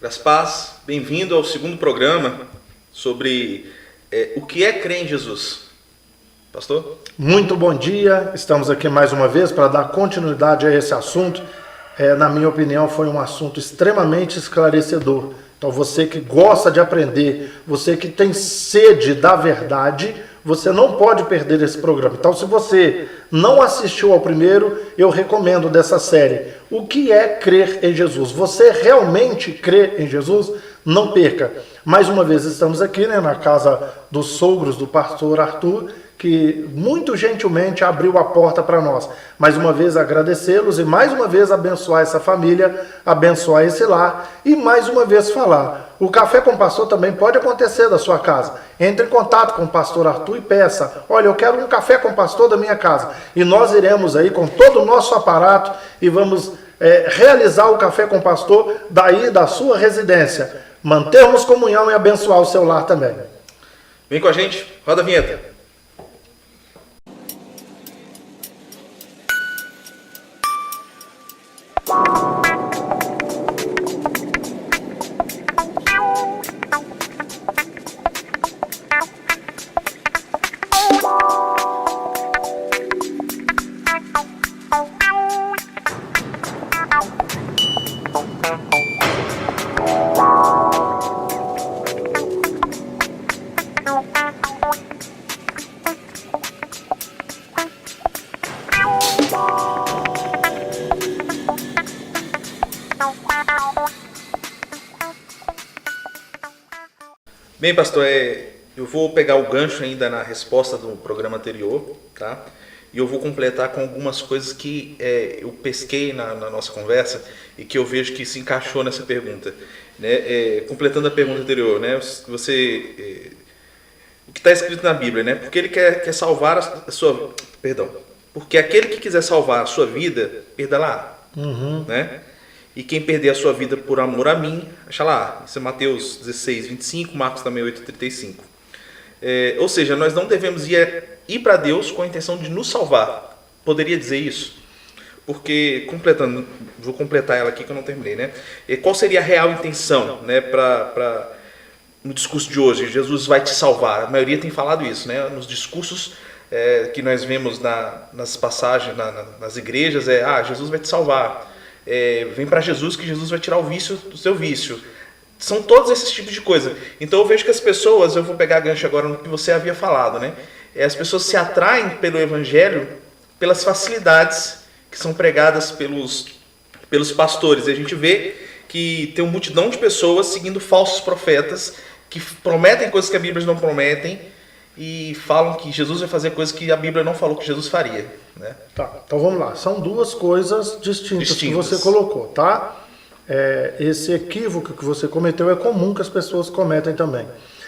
Graças a paz, bem-vindo ao segundo programa sobre o que é crer em Jesus. Pastor? Muito bom dia, estamos aqui mais uma vez para dar continuidade a esse assunto. Na minha opinião, foi um assunto extremamente esclarecedor. Então você que gosta de aprender, você que tem sede da verdade, você não pode perder esse programa. Então se você não assistiu ao primeiro, eu recomendo dessa série. O que é crer em Jesus? Você realmente crê em Jesus? Não perca. Mais uma vez estamos aqui, na casa dos sogros do pastor Arthur, que muito gentilmente abriu a porta para nós. Mais uma vez agradecê-los e mais uma vez abençoar essa família, abençoar esse lar e mais uma vez falar. O Café com o Pastor também pode acontecer da sua casa. Entre em contato com o pastor Arthur e peça, olha, eu quero um Café com o Pastor da minha casa. E nós iremos aí com todo o nosso aparato e vamos realizar o Café com o Pastor daí da sua residência. Mantermos comunhão e abençoar o seu lar também. Vem com a gente, roda a vinheta. Bem, pastor, eu vou pegar o gancho ainda na resposta do programa anterior, tá? E eu vou completar com algumas coisas que eu pesquei na nossa conversa e que eu vejo que se encaixou nessa pergunta, né? Completando a pergunta anterior, né? O que está escrito na Bíblia, né? Porque ele quer salvar a sua... Perdão. Porque aquele que quiser salvar a sua vida, perderá, né? E quem perder a sua vida por amor a mim, acha lá. Isso é Mateus 16, 25, Marcos também 8, 35. Ou seja, nós não devemos ir para Deus com a intenção de nos salvar. Poderia dizer isso? Porque, completando, vou completar ela aqui que eu não terminei, né? Qual seria a real intenção, né, no discurso de hoje? Jesus vai te salvar. A maioria tem falado isso, né? Nos discursos que nós vemos nas passagens, nas igrejas, Jesus vai te salvar. Vem para Jesus que Jesus vai tirar o vício do seu vício. São todos esses tipos de coisa. Então eu vejo que as pessoas, eu vou pegar gancho agora no que você havia falado, né? As pessoas se atraem pelo evangelho pelas facilidades que são pregadas pelos pastores. E a gente vê que tem uma multidão de pessoas seguindo falsos profetas que prometem coisas que a Bíblia não prometem e falam que Jesus vai fazer coisas que a Bíblia não falou que Jesus faria, né? Tá, então vamos lá. São duas coisas distintas que você colocou, tá? Esse equívoco que você cometeu é comum que as pessoas cometem também.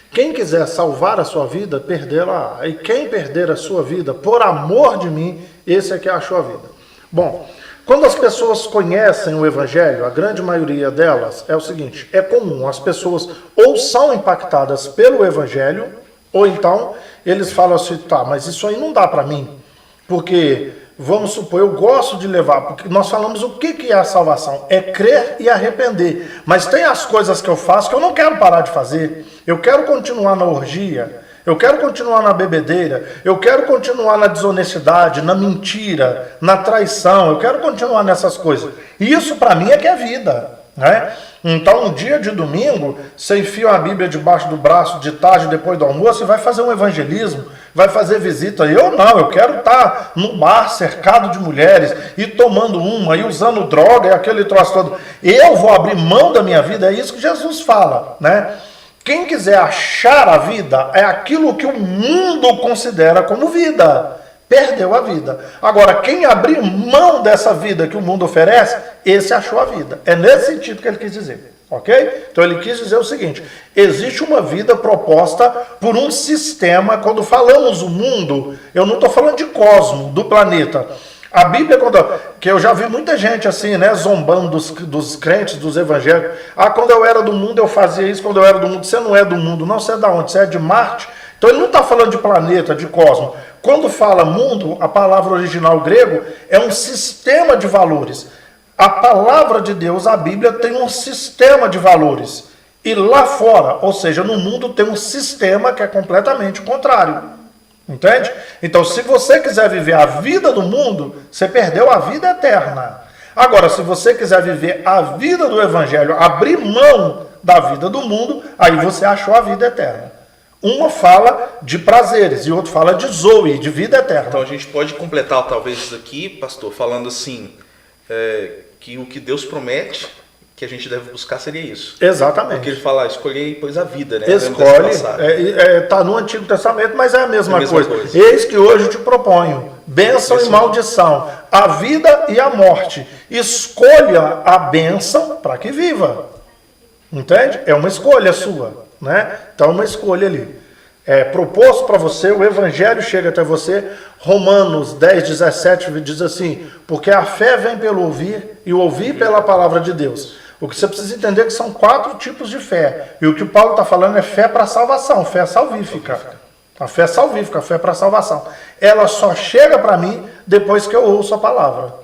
Quem quiser salvar a sua vida, perdê-la. E quem perder a sua vida por amor de mim, esse é que achou a vida. Bom, quando as pessoas conhecem o Evangelho, a grande maioria delas é o seguinte, é comum, as pessoas ou são impactadas pelo Evangelho, ou então eles falam assim, tá, mas isso aí não dá para mim, porque, vamos supor, eu gosto de levar, porque nós falamos o que é a salvação, é crer e arrepender, mas tem as coisas que eu faço que eu não quero parar de fazer, eu quero continuar na orgia, eu quero continuar na bebedeira, eu quero continuar na desonestidade, na mentira, na traição, eu quero continuar nessas coisas, isso para mim é que é vida, né? Então, um dia de domingo, você enfia a Bíblia debaixo do braço de tarde, depois do almoço, e vai fazer um evangelismo, vai fazer visita. Eu não, eu quero estar no bar, cercado de mulheres, e tomando uma, e usando droga, e aquele troço todo. Eu vou abrir mão da minha vida, é isso que Jesus fala, né? Quem quiser achar a vida, é aquilo que o mundo considera como vida. Perdeu a vida. Agora, quem abrir mão dessa vida que o mundo oferece, esse achou a vida. É nesse sentido que ele quis dizer, ok? Então ele quis dizer o seguinte, existe uma vida proposta por um sistema, quando falamos o mundo, eu não estou falando de cosmo, do planeta. A Bíblia, que eu já vi muita gente assim, né, zombando dos crentes, dos evangélicos. Quando eu era do mundo eu fazia isso, quando eu era do mundo. Você não é do mundo, não, você é da onde? Você é de Marte? Então ele não está falando de planeta, de cosmos. Quando fala mundo, a palavra original grego é um sistema de valores. A palavra de Deus, a Bíblia, tem um sistema de valores. E lá fora, ou seja, no mundo, tem um sistema que é completamente contrário. Entende? Então, se você quiser viver a vida do mundo, você perdeu a vida eterna. Agora, se você quiser viver a vida do Evangelho, abrir mão da vida do mundo, aí você achou a vida eterna. Uma fala de prazeres e outro fala de zoe, de vida eterna. Então a gente pode completar talvez isso aqui, pastor, falando assim, que o que Deus promete que a gente deve buscar seria isso. Exatamente. Porque ele fala, escolhei, pois a vida, né? Escolhe, está no Antigo Testamento, mas é a mesma coisa. Eis que hoje te proponho, bênção e maldição, a vida e a morte. Escolha a bênção para que viva. Entende? É uma escolha sua, né? Então, uma escolha ali. É proposto para você, o Evangelho chega até você. Romanos 10, 17 diz assim, porque a fé vem pelo ouvir e o ouvir pela palavra de Deus. O que você precisa entender é que são 4 tipos de fé. E o que o Paulo está falando é fé para salvação, fé salvífica. A fé salvífica, a fé para salvação. Ela só chega para mim depois que eu ouço a palavra.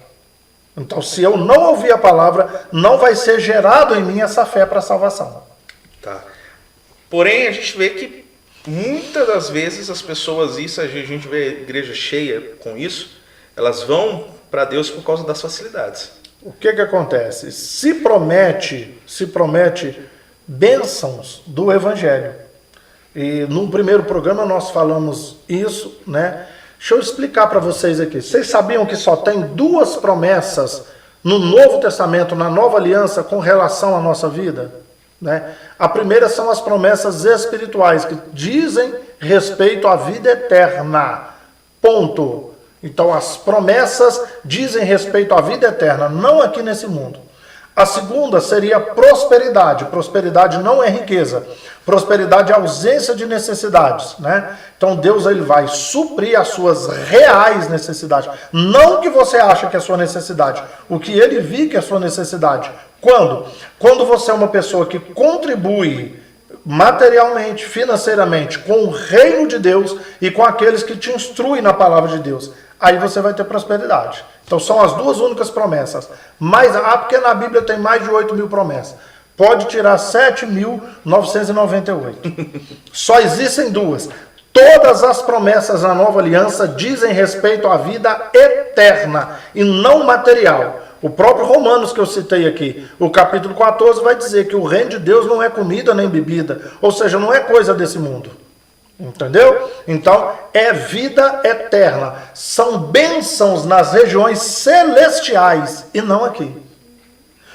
Então, se eu não ouvir a palavra, não vai ser gerado em mim essa fé para salvação. Tá. Porém, a gente vê que muitas das vezes as pessoas, isso a gente vê a igreja cheia com isso, elas vão para Deus por causa das facilidades. O que acontece? Se promete bênçãos do Evangelho. E no primeiro programa nós falamos isso, né? Deixa eu explicar para vocês aqui. Vocês sabiam que só tem 2 promessas no Novo Testamento, na Nova Aliança, com relação à nossa vida? Né? A primeira são as promessas espirituais, que dizem respeito à vida eterna. Ponto. Então, as promessas dizem respeito à vida eterna, não aqui nesse mundo. A segunda seria prosperidade. Prosperidade não é riqueza. Prosperidade é ausência de necessidades, né? Então Deus ele vai suprir as suas reais necessidades. Não que você acha que é a sua necessidade. O que ele viu que é a sua necessidade. Quando? Quando você é uma pessoa que contribui materialmente, financeiramente com o reino de Deus e com aqueles que te instruem na palavra de Deus. Aí você vai ter prosperidade. Então são as 2 únicas promessas. Mas, porque na Bíblia tem mais de 8.000 promessas. Pode tirar 7.998. Só existem 2. Todas as promessas na Nova Aliança dizem respeito à vida eterna e não material. O próprio Romanos que eu citei aqui, o capítulo 14 vai dizer que o reino de Deus não é comida nem bebida. Ou seja, não é coisa desse mundo. Entendeu? Então, é vida eterna. São bênçãos nas regiões celestiais e não aqui.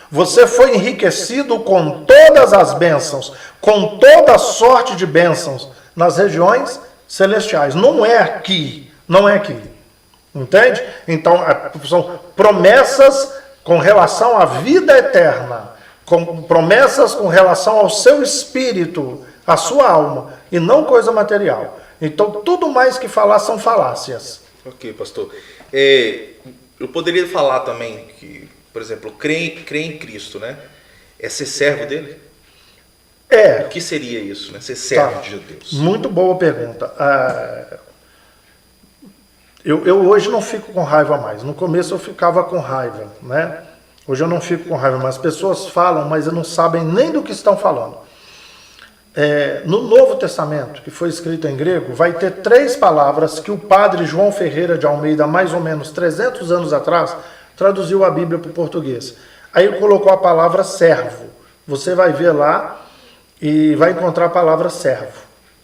Você foi enriquecido com todas as bênçãos, com toda sorte de bênçãos nas regiões celestiais. Não é aqui, não é aqui. Entende? Então, são promessas com relação à vida eterna, promessas com relação ao seu espírito, à sua alma, e não coisa material. Então, tudo mais que falar são falácias. Ok, pastor. Eu poderia falar também que, por exemplo, crer em Cristo, né? É ser servo dele? O que seria isso, né? Ser servo de Deus? Muito boa pergunta. Eu hoje não fico com raiva mais. No começo eu ficava com raiva, né? Hoje eu não fico com raiva, mas as pessoas falam, mas não sabem nem do que estão falando. No Novo Testamento, que foi escrito em grego, vai ter 3 palavras que o padre João Ferreira de Almeida, mais ou menos 300 anos atrás, traduziu a Bíblia para o português. Aí ele colocou a palavra servo. Você vai ver lá e vai encontrar a palavra servo,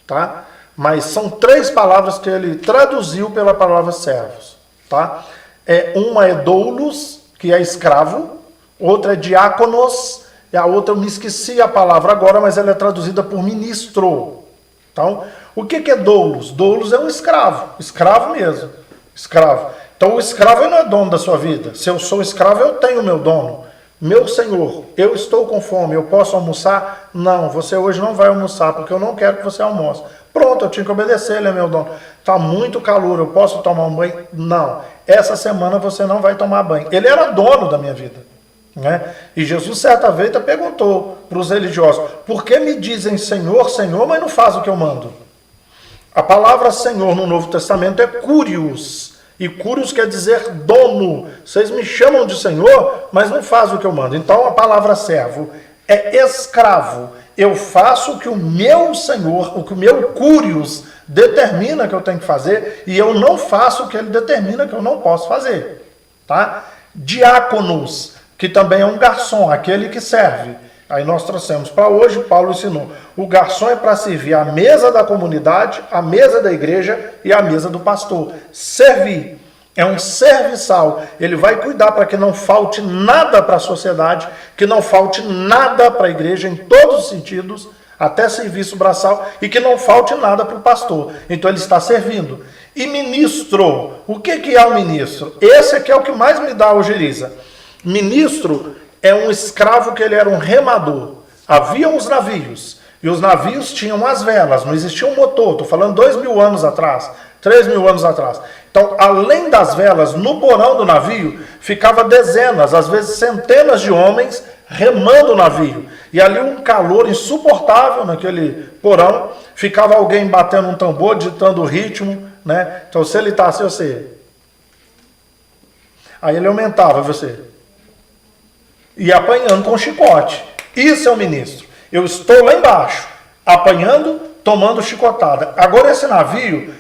tá? Mas são 3 palavras que ele traduziu pela palavra servos, tá? Uma é doulos, que é escravo, outra é diáconos, e a outra eu me esqueci a palavra agora, mas ela é traduzida por ministro. Então, o que é doulos? Doulos é um escravo mesmo, escravo. Então o escravo não é dono da sua vida. Se eu sou escravo, eu tenho meu dono. Meu senhor, eu estou com fome, eu posso almoçar? Não, você hoje não vai almoçar, porque eu não quero que você almoce. Pronto, eu tinha que obedecer, ele é meu dono. Está muito calor, eu posso tomar um banho? Não, essa semana você não vai tomar banho. Ele era dono da minha vida. Né? E Jesus certa vez perguntou para os religiosos, por que me dizem Senhor, Senhor, mas não faz o que eu mando? A palavra Senhor no Novo Testamento é Curios, E curios quer dizer dono. Vocês me chamam de Senhor, mas não fazem o que eu mando. Então a palavra servo é escravo. Eu faço o que o meu Senhor, o que o meu curios determina que eu tenho que fazer, e eu não faço o que ele determina que eu não posso fazer. Tá? Diáconos, que também é um garçom, aquele que serve. Aí nós trouxemos para hoje, Paulo ensinou. O garçom é para servir a mesa da comunidade, a mesa da igreja e a mesa do pastor. Servir. É um serviçal. Ele vai cuidar para que não falte nada para a sociedade, que não falte nada para a igreja em todos os sentidos, até serviço braçal, e que não falte nada para o pastor. Então ele está servindo. E ministro. O que é o ministro? Esse aqui é o que mais me dá ojeriza. Ministro é um escravo que ele era um remador. Havia os navios, e os navios tinham as velas, não existia um motor. Estou falando 2.000 anos atrás, 3.000 anos atrás. Então, além das velas, no porão do navio, ficava dezenas, às vezes centenas de homens remando o navio. E ali um calor insuportável naquele porão, ficava alguém batendo um tambor, ditando o ritmo, né? Então, se ele está assim, você... Aí ele aumentava, você... E apanhando com chicote. Isso é o ministro. Eu estou lá embaixo, apanhando, tomando chicotada. Agora esse navio,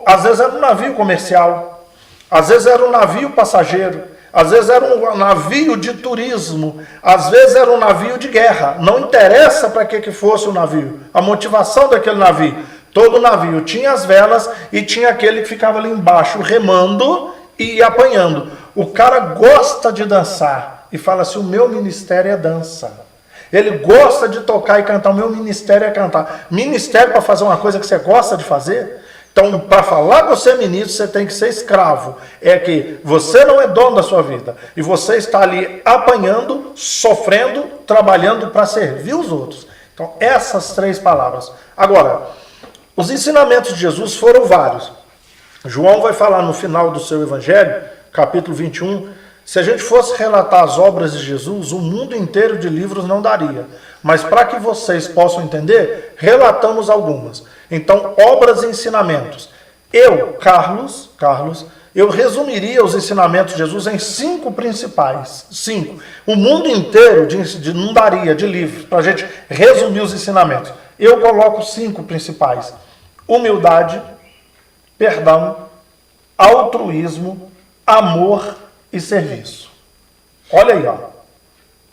às vezes era um navio comercial, às vezes era um navio passageiro, às vezes era um navio de turismo, às vezes era um navio de guerra. Não interessa para que fosse o navio, a motivação daquele navio. Todo navio tinha as velas e tinha aquele que ficava ali embaixo remando e apanhando. O cara gosta de dançar e fala assim, o meu ministério é dança. Ele gosta de tocar e cantar, o meu ministério é cantar. Ministério para fazer uma coisa que você gosta de fazer? Então, para falar que você é ministro, você tem que ser escravo. É que você não é dono da sua vida. E você está ali apanhando, sofrendo, trabalhando para servir os outros. Então, essas 3 palavras. Agora, os ensinamentos de Jesus foram vários. João vai falar no final do seu evangelho, capítulo 21, se a gente fosse relatar as obras de Jesus, o mundo inteiro de livros não daria. Mas para que vocês possam entender, relatamos algumas. Então, obras e ensinamentos. Eu, Carlos, eu resumiria os ensinamentos de Jesus em 5 principais. 5. O mundo inteiro não daria de livros para a gente resumir os ensinamentos. Eu coloco 5 principais. Humildade, perdão, altruísmo, amor e serviço. Olha aí, ó.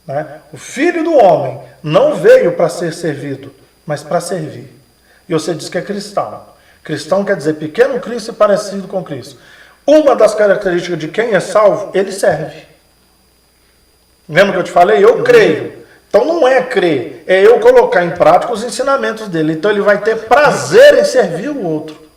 Né? O Filho do Homem não veio para ser servido, mas para servir. E você diz que é cristão. Cristão quer dizer pequeno Cristo e parecido com Cristo. Uma das características de quem é salvo, ele serve. Lembra que eu te falei? Eu creio. Então não é crer, é eu colocar em prática os ensinamentos dele. Então ele vai ter prazer em servir o outro.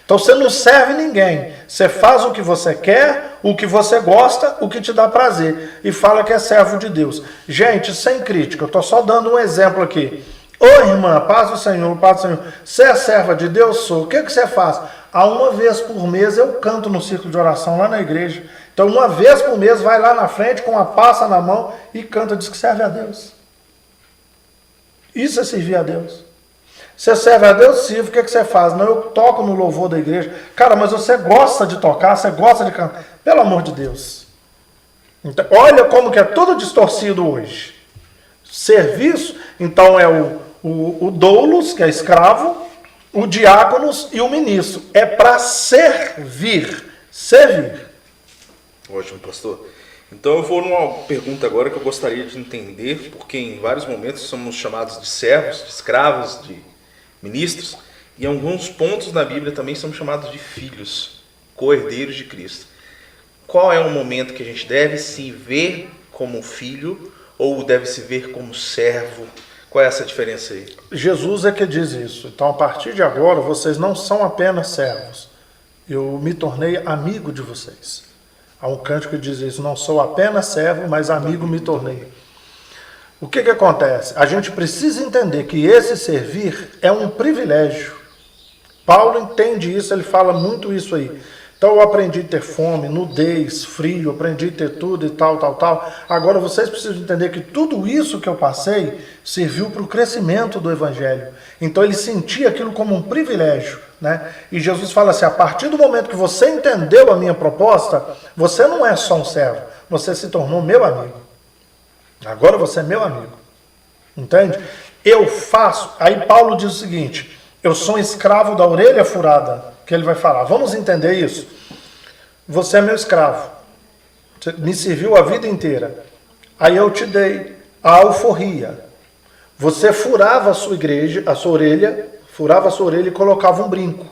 Então você não serve ninguém. Você faz o que você quer, o que você gosta, o que te dá prazer. E fala que é servo de Deus. Gente, sem crítica, eu estou só dando um exemplo aqui. Ô irmã, paz do Senhor, paz do Senhor. Você é serva de Deus? Sou. O que você faz? Uma vez por mês eu canto no círculo de oração lá na igreja. Então uma vez por mês vai lá na frente com uma passa na mão e canta, diz que serve a Deus. Isso é servir a Deus. Você serve a Deus, sirva. O que você faz? Não, eu toco no louvor da igreja. Cara, mas você gosta de tocar, você gosta de cantar. Pelo amor de Deus. Então, olha como que é tudo distorcido hoje. Serviço, então é o doulos, que é escravo, o diáconos e o ministro. É para servir. Servir. Ótimo, pastor. Então eu vou numa pergunta agora que eu gostaria de entender, porque em vários momentos somos chamados de servos, de escravos, de ministros, e em alguns pontos na Bíblia também somos chamados de filhos, co-herdeiros de Cristo. Qual é o momento que a gente deve se ver como filho ou deve se ver como servo? Qual é essa diferença aí? Jesus é que diz isso. Então, a partir de agora, vocês não são apenas servos. Eu me tornei amigo de vocês. Há um cântico que diz isso, não sou apenas servo, mas amigo me tornei. O que acontece? A gente precisa entender que esse servir é um privilégio. Paulo entende isso, ele fala muito isso aí. Então eu aprendi a ter fome, nudez, frio, aprendi a ter tudo e tal. Agora vocês precisam entender que tudo isso que eu passei serviu para o crescimento do Evangelho. Então ele sentia aquilo como um privilégio. né? E Jesus fala assim, a partir do momento que você entendeu a minha proposta, você não é só um servo, você se tornou meu amigo. Agora você é meu amigo. Entende? Eu faço. Aí Paulo diz o seguinte, eu sou um escravo da orelha furada, que ele vai falar. Vamos entender isso? Você é meu escravo. Você me serviu a vida inteira. Aí eu te dei a alforria. Você furava a sua igreja, a sua orelha, furava a sua orelha e colocava um brinco.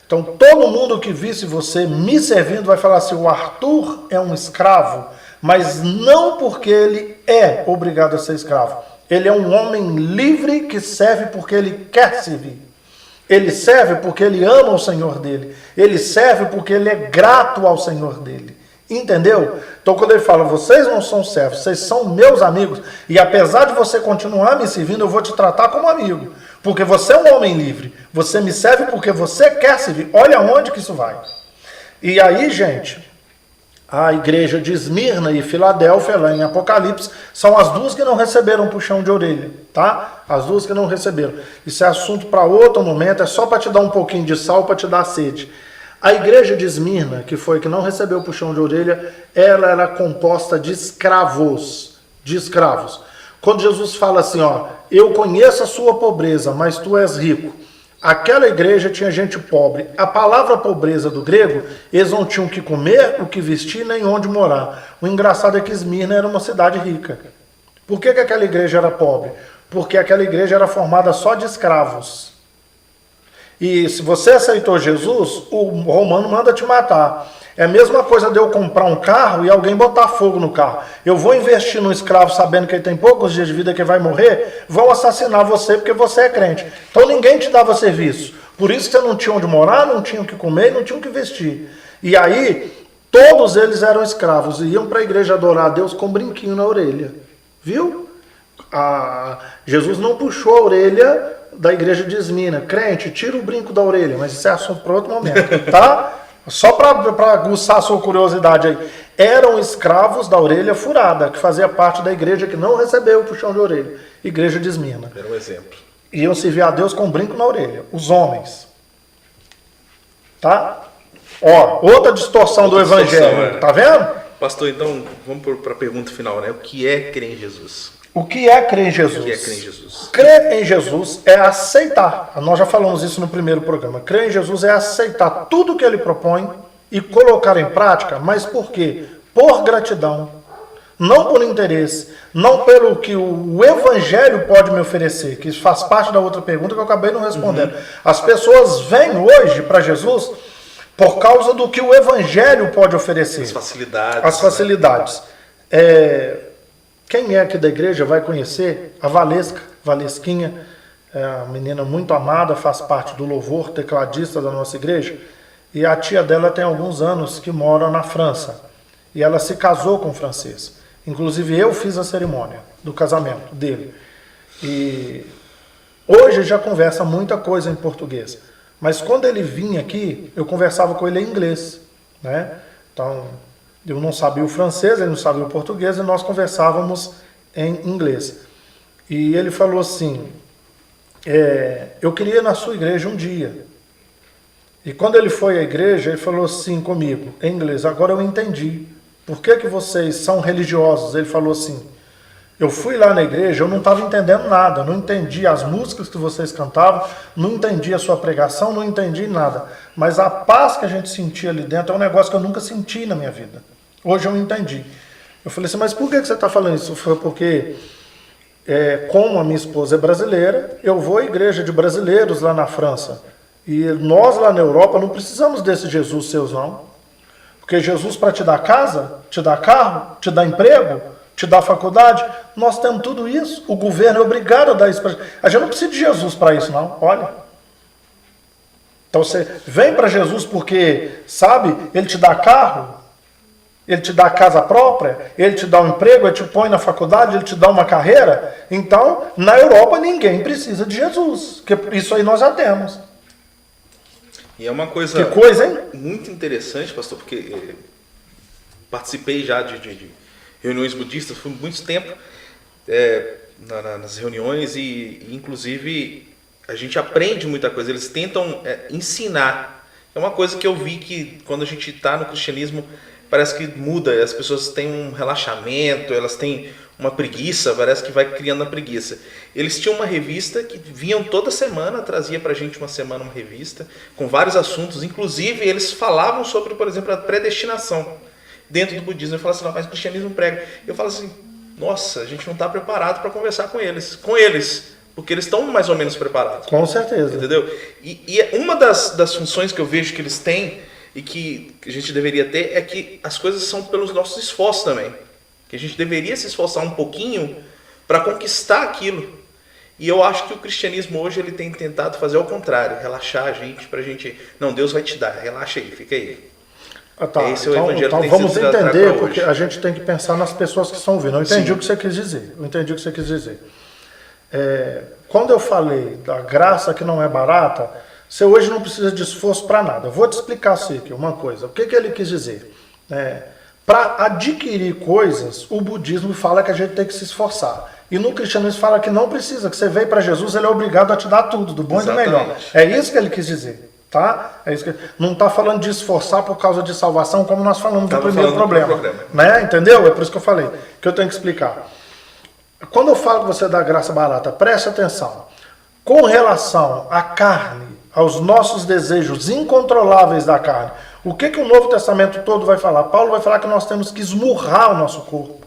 Então todo mundo que visse você me servindo vai falar assim, o Arthur é um escravo, mas não porque ele é obrigado a ser escravo. Ele é um homem livre que serve porque ele quer servir. Ele serve porque ele ama o Senhor dele. Ele serve porque ele é grato ao Senhor dele. Entendeu? Então quando ele fala, vocês não são servos, vocês são meus amigos, e apesar de você continuar me servindo, eu vou te tratar como amigo. Porque você é um homem livre. Você me serve porque você quer servir. Olha onde que isso vai. E aí, gente, a igreja de Esmirna e Filadélfia, lá em Apocalipse, são as duas que não receberam puxão de orelha, tá? As duas que não receberam. Isso é assunto para outro momento, é só para te dar um pouquinho de sal, para te dar sede. A igreja de Esmirna, que foi que não recebeu puxão de orelha, ela era composta de escravos. De escravos. Quando Jesus fala assim, ó, eu conheço a sua pobreza, mas tu és rico. Aquela igreja tinha gente pobre. A palavra pobreza do grego, eles não tinham o que comer, o que vestir, nem onde morar. O engraçado é que Esmirna era uma cidade rica. Por que aquela igreja era pobre? Porque aquela igreja era formada só de escravos. E se você aceitou Jesus, o romano manda te matar. É a mesma coisa de eu comprar um carro e alguém botar fogo no carro. Eu vou investir no escravo sabendo que ele tem poucos dias de vida, que ele vai morrer, vão assassinar você porque você é crente. Então ninguém te dava serviço. Por isso que você não tinha onde morar, não tinha o que comer, não tinha o que vestir. E aí, todos eles eram escravos e iam para a igreja adorar a Deus com um brinquinho na orelha. Viu? Jesus não puxou a orelha da igreja de Esmirna. Crente, tira o brinco da orelha, mas isso é assunto para outro momento, tá? Só para aguçar a sua curiosidade aí. Eram escravos da orelha furada, que fazia parte da igreja que não recebeu o puxão de orelha. Igreja de Esmirna. Era um exemplo. Iam servir a Deus com um brinco na orelha. Os homens. Tá? Ó, outra distorção do evangelho. Tá vendo? Pastor, então, vamos para a pergunta final, né? O que é crer em Jesus? O que é crer em Jesus? O que é crer em Jesus? Crer em Jesus é aceitar. Nós já falamos isso no primeiro programa. Crer em Jesus é aceitar tudo que ele propõe e colocar em prática, mas por quê? Por gratidão, não por interesse, não pelo que o evangelho pode me oferecer, que isso faz parte da outra pergunta que eu acabei não respondendo. As pessoas vêm hoje para Jesus por causa do que o evangelho pode oferecer. As facilidades. As facilidades. Quem é aqui da igreja vai conhecer a Valesquinha, é uma menina muito amada, faz parte do louvor, tecladista da nossa igreja, e a tia dela tem alguns anos que mora na França, e ela se casou com um francês. Inclusive eu fiz a cerimônia do casamento dele. E hoje já conversa muita coisa em português, mas quando ele vinha aqui, eu conversava com ele em inglês, né? Então, eu não sabia o francês, ele não sabia o português, e nós conversávamos em inglês. E ele falou assim, eu queria ir na sua igreja um dia. E quando ele foi à igreja, ele falou assim comigo, em inglês, agora eu entendi. Por que vocês são religiosos? Ele falou assim, eu fui lá na igreja, eu não estava entendendo nada, não entendi as músicas que vocês cantavam, não entendi a sua pregação, não entendi nada. Mas a paz que a gente sentia ali dentro é um negócio que eu nunca senti na minha vida. Hoje eu entendi. Eu falei assim, mas por que você está falando isso? Foi porque, como a minha esposa é brasileira, eu vou à igreja de brasileiros lá na França. E nós lá na Europa não precisamos desse Jesus seus, não. Porque Jesus para te dar casa, te dar carro, te dar emprego, te dar faculdade, nós temos tudo isso. O governo é obrigado a dar isso para gente. A gente não precisa de Jesus para isso, não. Olha. Então você vem para Jesus porque, sabe, ele te dá carro, ele te dá casa própria, ele te dá um emprego, ele te põe na faculdade, ele te dá uma carreira. Então, na Europa ninguém precisa de Jesus, porque isso aí nós já temos. E é uma coisa, que coisa, hein? Muito interessante, pastor, porque participei já de reuniões budistas por muito tempo, nas reuniões, e inclusive a gente aprende muita coisa, eles tentam ensinar. É uma coisa que eu vi que quando a gente está no cristianismo, parece que muda, as pessoas têm um relaxamento, elas têm uma preguiça, parece que vai criando a preguiça. Eles tinham uma revista que vinham toda semana, trazia pra gente uma semana uma revista, com vários assuntos, inclusive eles falavam sobre, por exemplo, a predestinação dentro do budismo. Eu falo assim, não, mas o cristianismo prega. Eu falo assim, nossa, a gente não está preparado para conversar com eles, porque eles estão mais ou menos preparados. Com certeza. Entendeu? E uma das funções que eu vejo que eles têm, e que a gente deveria ter, é que as coisas são pelos nossos esforços também. Que a gente deveria se esforçar um pouquinho para conquistar aquilo. E eu acho que o cristianismo hoje ele tem tentado fazer ao contrário, relaxar a gente, pra gente, não, Deus vai te dar, relaxa aí, fica aí. Tá. Esse é o evangelho então vamos entender, porque a gente tem que pensar nas pessoas que estão ouvindo. Eu entendi o que você quis dizer. Quando eu falei da graça que não é barata, você hoje não precisa de esforço para nada. Eu vou te explicar aqui uma coisa. O que ele quis dizer? Para adquirir coisas, o budismo fala que a gente tem que se esforçar. E no cristianismo fala que não precisa, que você veio para Jesus, ele é obrigado a te dar tudo, do bom e do melhor. É isso que ele quis dizer. Tá? É isso que... Não está falando de esforçar por causa de salvação, como nós falamos do primeiro problema. Né? Entendeu? É por isso que eu falei, que eu tenho que explicar. Quando eu falo que você dá graça barata, preste atenção. Com relação à carne, aos nossos desejos incontroláveis da carne, o que o Novo Testamento todo vai falar? Paulo vai falar que nós temos que esmurrar o nosso corpo.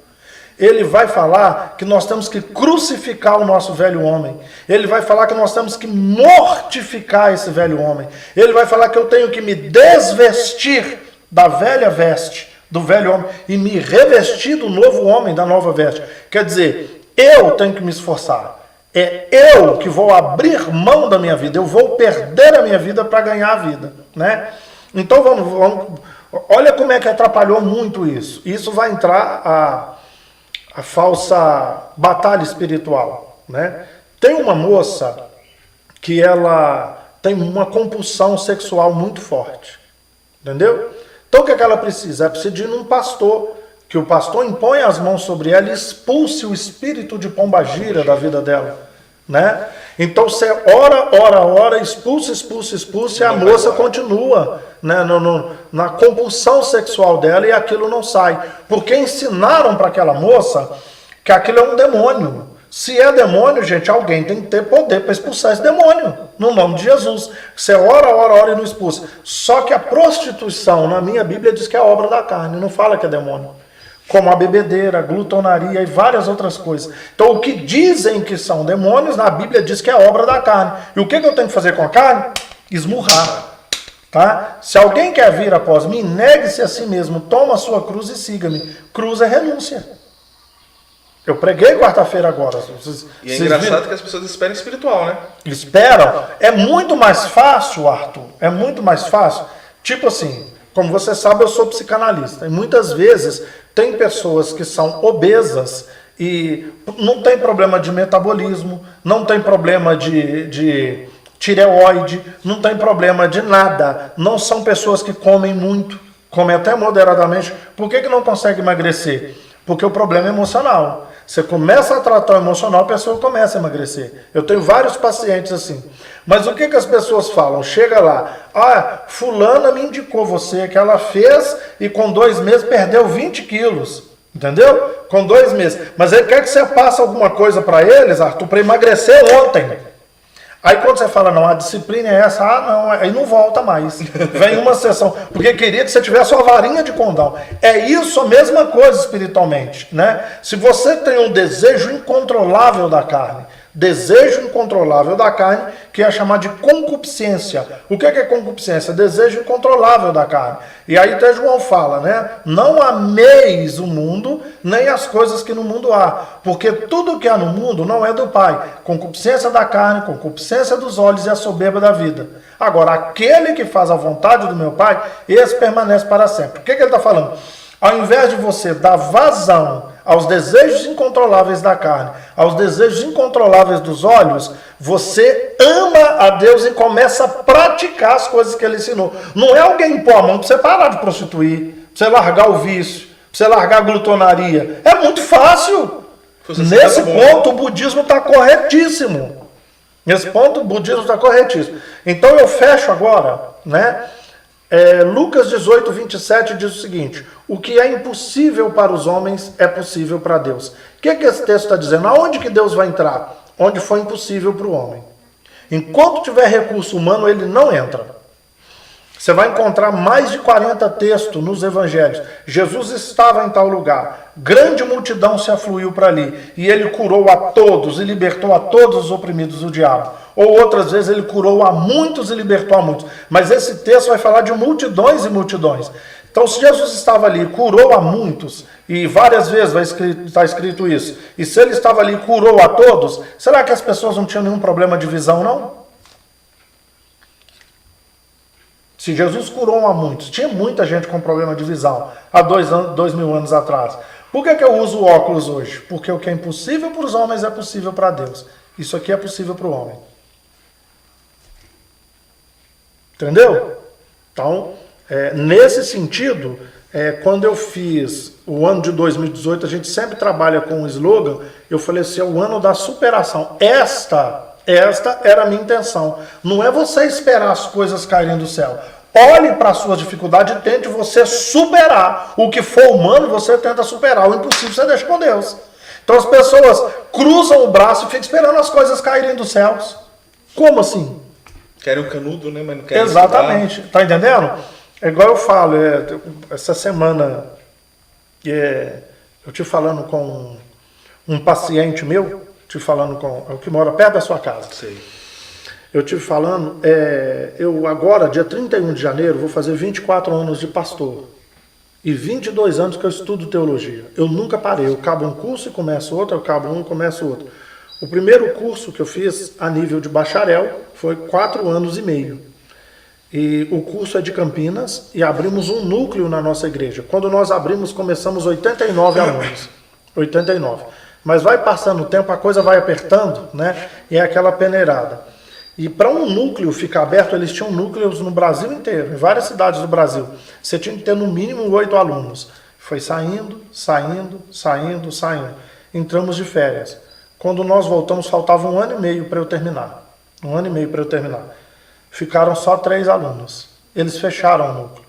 Ele vai falar que nós temos que crucificar o nosso velho homem. Ele vai falar que nós temos que mortificar esse velho homem. Ele vai falar que eu tenho que me desvestir da velha veste, do velho homem, e me revestir do novo homem, da nova veste. Quer dizer, eu tenho que me esforçar. É eu que vou abrir mão da minha vida. Eu vou perder a minha vida para ganhar a vida. Né? Então vamos... Olha como é que atrapalhou muito isso. Isso vai entrar a falsa batalha espiritual, né? Tem uma moça que ela tem uma compulsão sexual muito forte, entendeu? Então o que ela precisa? Ela precisa de ir num pastor, que o pastor impõe as mãos sobre ela e expulse o espírito de pombagira da vida dela, né? Então você ora, expulsa, e a moça continua, né, na compulsão sexual dela, e aquilo não sai. Porque ensinaram para aquela moça que aquilo é um demônio. Se é demônio, gente, alguém tem que ter poder para expulsar esse demônio, no nome de Jesus. Você ora e não expulsa. Só que a prostituição, na minha Bíblia, diz que é obra da carne, não fala que é demônio. Como a bebedeira, a glutonaria e várias outras coisas. Então o que dizem que são demônios, na Bíblia diz que é obra da carne. E o que eu tenho que fazer com a carne? Esmurrar. Tá? Se alguém quer vir após mim, negue-se a si mesmo, toma a sua cruz e siga-me. Cruz é renúncia. Eu preguei quarta-feira agora. E é engraçado que as pessoas esperam espiritual, né? Esperam. É muito mais fácil, Arthur. É muito mais fácil. Tipo assim, como você sabe, eu sou psicanalista. E muitas vezes tem pessoas que são obesas e não tem problema de metabolismo, não tem problema de tireoide, não tem problema de nada. Não são pessoas que comem muito, comem até moderadamente. Por que não consegue emagrecer? Porque o problema é emocional. Você começa a tratar o emocional, a pessoa começa a emagrecer. Eu tenho vários pacientes assim. Mas o que as pessoas falam? Chega lá, fulana me indicou você, que ela fez e com 2 meses perdeu 20 quilos. Entendeu? Com 2 meses. Mas ele quer que você passe alguma coisa para eles, Arthur, para emagrecer ontem. Aí quando você fala, não, a disciplina é essa, não, aí não volta mais. Vem uma sessão, porque queria que você tivesse uma varinha de condão. É isso a mesma coisa espiritualmente, né? Se você tem um desejo incontrolável da carne, que é chamado de concupiscência. O que é concupiscência? Desejo incontrolável da carne. E aí até João fala, né? Não ameis o mundo, nem as coisas que no mundo há. Porque tudo que há no mundo não é do Pai. Concupiscência da carne, concupiscência dos olhos e a soberba da vida. Agora, aquele que faz a vontade do meu Pai, esse permanece para sempre. O que ele está falando? Ao invés de você dar vazão aos desejos incontroláveis da carne, aos desejos incontroláveis dos olhos, você ama a Deus e começa a praticar as coisas que Ele ensinou. Não é alguém impor a mão para você parar de prostituir, para você largar o vício, para você largar a glutonaria. É muito fácil. Nesse ponto, o budismo está corretíssimo. Nesse ponto, o budismo está corretíssimo. Então eu fecho agora, né? Lucas 18, 27 diz o seguinte: o que é impossível para os homens é possível para Deus. O que esse texto está dizendo? Aonde que Deus vai entrar? Onde foi impossível para o homem. Enquanto tiver recurso humano, ele não entra. Você vai encontrar mais de 40 textos nos evangelhos. Jesus estava em tal lugar. Grande multidão se afluiu para ali. E ele curou a todos e libertou a todos os oprimidos do diabo. Ou outras vezes ele curou a muitos e libertou a muitos. Mas esse texto vai falar de multidões e multidões. Então, se Jesus estava ali e curou a muitos, e várias vezes está escrito isso, e se ele estava ali e curou a todos, será que as pessoas não tinham nenhum problema de visão, não? Se Jesus curou a muitos, tinha muita gente com problema de visão há 2000 anos atrás. Por que eu uso óculos hoje? Porque o que é impossível para os homens é possível para Deus. Isso aqui é possível para o homem. Entendeu? Então, nesse sentido, quando eu fiz o ano de 2018, a gente sempre trabalha com um slogan, eu falei assim, é o ano da superação. Esta era a minha intenção. Não é você esperar as coisas caírem do céu. Olhe para as suas dificuldades e tente você superar. O que for humano, você tenta superar. O impossível você deixa com Deus. Então as pessoas cruzam o braço e ficam esperando as coisas caírem dos céus. Como assim? Querem um canudo, né? Mas não querem. Exatamente. Está entendendo? É igual eu falo, essa semana, eu estive falando com um paciente meu, o que mora perto da sua casa. Sei. Eu estive falando, eu agora, dia 31 de janeiro, vou fazer 24 anos de pastor. E 22 anos que eu estudo teologia. Eu nunca parei, eu acabo um curso e começo outro, eu acabo um e começo outro. O primeiro curso que eu fiz a nível de bacharel foi 4 anos e meio. E o curso é de Campinas e abrimos um núcleo na nossa igreja. Quando nós abrimos, começamos 89 alunos. 89. Mas vai passando o tempo, a coisa vai apertando, né? E é aquela peneirada. E para um núcleo ficar aberto, eles tinham núcleos no Brasil inteiro, em várias cidades do Brasil. Você tinha que ter no mínimo 8 alunos. Foi saindo. Entramos de férias. Quando nós voltamos, faltava 1 ano e meio para eu terminar. 1 ano e meio para eu terminar. Ficaram só 3 alunos. Eles fecharam o núcleo.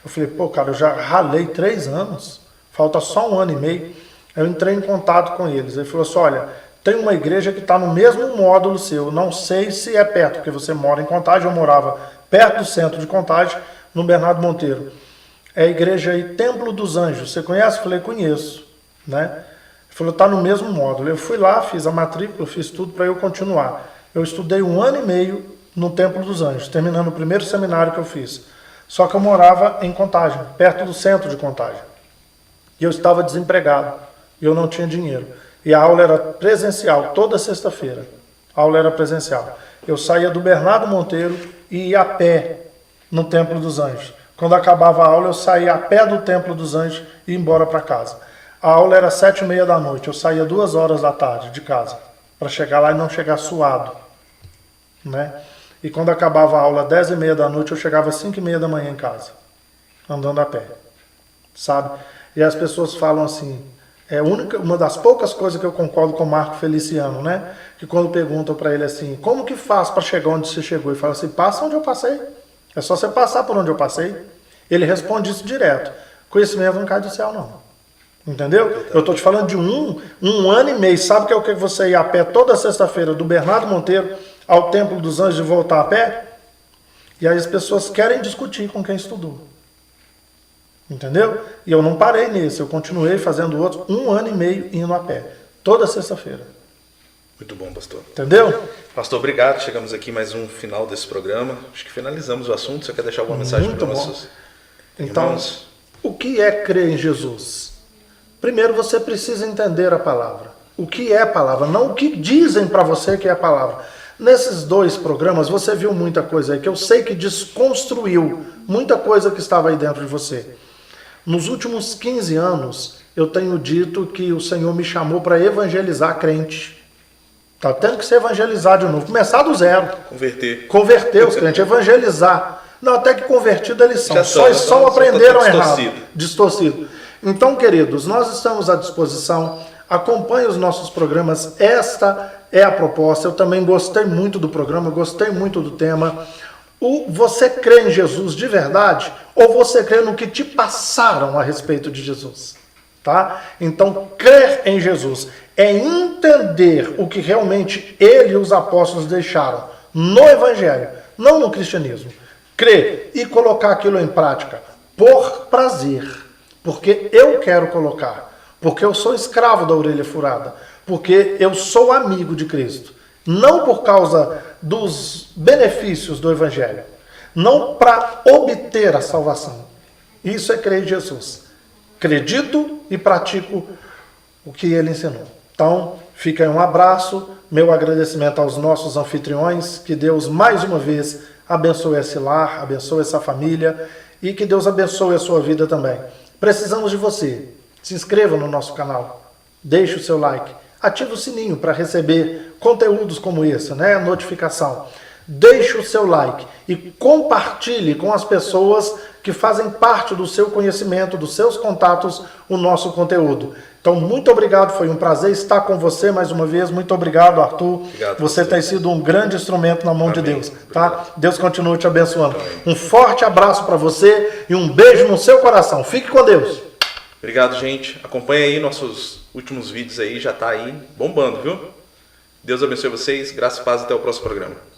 Eu falei, pô, cara, eu já ralei 3 anos. Falta só 1 ano e meio. Eu entrei em contato com eles. Ele falou assim, olha, tem uma igreja que está no mesmo módulo seu. Não sei se é perto, porque você mora em Contagem. Eu morava perto do centro de Contagem, no Bernardo Monteiro. É a igreja aí, Templo dos Anjos. Você conhece? Eu falei, conheço. Né? Ele falou, está no mesmo módulo. Eu fui lá, fiz a matrícula, fiz tudo para eu continuar. Eu estudei 1 ano e meio no Templo dos Anjos, terminando o primeiro seminário que eu fiz. Só que eu morava em Contagem, perto do centro de Contagem. E eu estava desempregado. E eu não tinha dinheiro. E a aula era presencial, toda sexta-feira. A aula era presencial. Eu saía do Bernardo Monteiro e ia a pé no Templo dos Anjos. Quando acabava a aula, eu saía a pé do Templo dos Anjos e ia embora para casa. A aula era 7h30 da noite. Eu saía 2 horas da tarde de casa, para chegar lá e não chegar suado. Né? E quando acabava a aula, 10h30 da noite, eu chegava às 5h30 da manhã em casa, andando a pé. Sabe? E as pessoas falam assim... uma das poucas coisas que eu concordo com o Marco Feliciano, né? Que quando perguntam para ele assim, como que faz para chegar onde você chegou? Ele fala assim, passa onde eu passei. É só você passar por onde eu passei. Ele responde isso direto. Conhecimento não cai do céu, não. Entendeu? Eu estou te falando de um ano e meio. Sabe que é o que você ia a pé toda sexta-feira do Bernardo Monteiro ao Templo dos Anjos e voltar a pé? E aí as pessoas querem discutir com quem estudou. Entendeu? E eu não parei nesse, eu continuei fazendo outros 1 ano e meio indo a pé, toda sexta-feira. Muito bom, pastor. Entendeu? Pastor, obrigado. Chegamos aqui mais um final desse programa. Acho que finalizamos o assunto. Você quer deixar alguma mensagem para nossos irmãos? Então, o que é crer em Jesus? Primeiro você precisa entender a palavra. O que é a palavra, não o que dizem para você que é a palavra. Nesses 2 programas você viu muita coisa aí que eu sei que desconstruiu muita coisa que estava aí dentro de você. Nos últimos 15 anos, eu tenho dito que o Senhor me chamou para evangelizar crente. Está tendo que se evangelizar de novo. Começar do zero. Converter os crentes, evangelizar. Não, até que convertidos eles são. Só aprenderam errado. Distorcido. Então, queridos, nós estamos à disposição. acompanhe os nossos programas. Esta é a proposta. Eu também gostei muito do programa, gostei muito do tema. Você crê em Jesus de verdade ou você crê no que te passaram a respeito de Jesus? Tá? Então, crer em Jesus é entender o que realmente ele e os apóstolos deixaram no Evangelho, não no cristianismo. Crer e colocar aquilo em prática por prazer, porque eu quero colocar, porque eu sou escravo da orelha furada, porque eu sou amigo de Cristo, não por causa dos benefícios do Evangelho, não para obter a salvação. Isso é crer em Jesus. Acredito e pratico o que ele ensinou. Então, fica aí um abraço, meu agradecimento aos nossos anfitriões, que Deus mais uma vez abençoe esse lar, abençoe essa família e que Deus abençoe a sua vida também. Precisamos de você. Se inscreva no nosso canal, deixe o seu like, ative o sininho para receber conteúdos como esse, né? Notificação. Deixe o seu like e compartilhe com as pessoas que fazem parte do seu conhecimento, dos seus contatos, o nosso conteúdo. Então, muito obrigado, foi um prazer estar com você mais uma vez. Muito obrigado, Arthur. Obrigado, você tem sido um grande instrumento na mão de Deus. Tá? Obrigado. Deus continue te abençoando. Um forte abraço para você e um beijo no seu coração. Fique com Deus. Obrigado, gente. Acompanhe aí nossos últimos vídeos aí, já tá aí bombando, viu? Deus abençoe vocês. Graças e paz, até o próximo programa.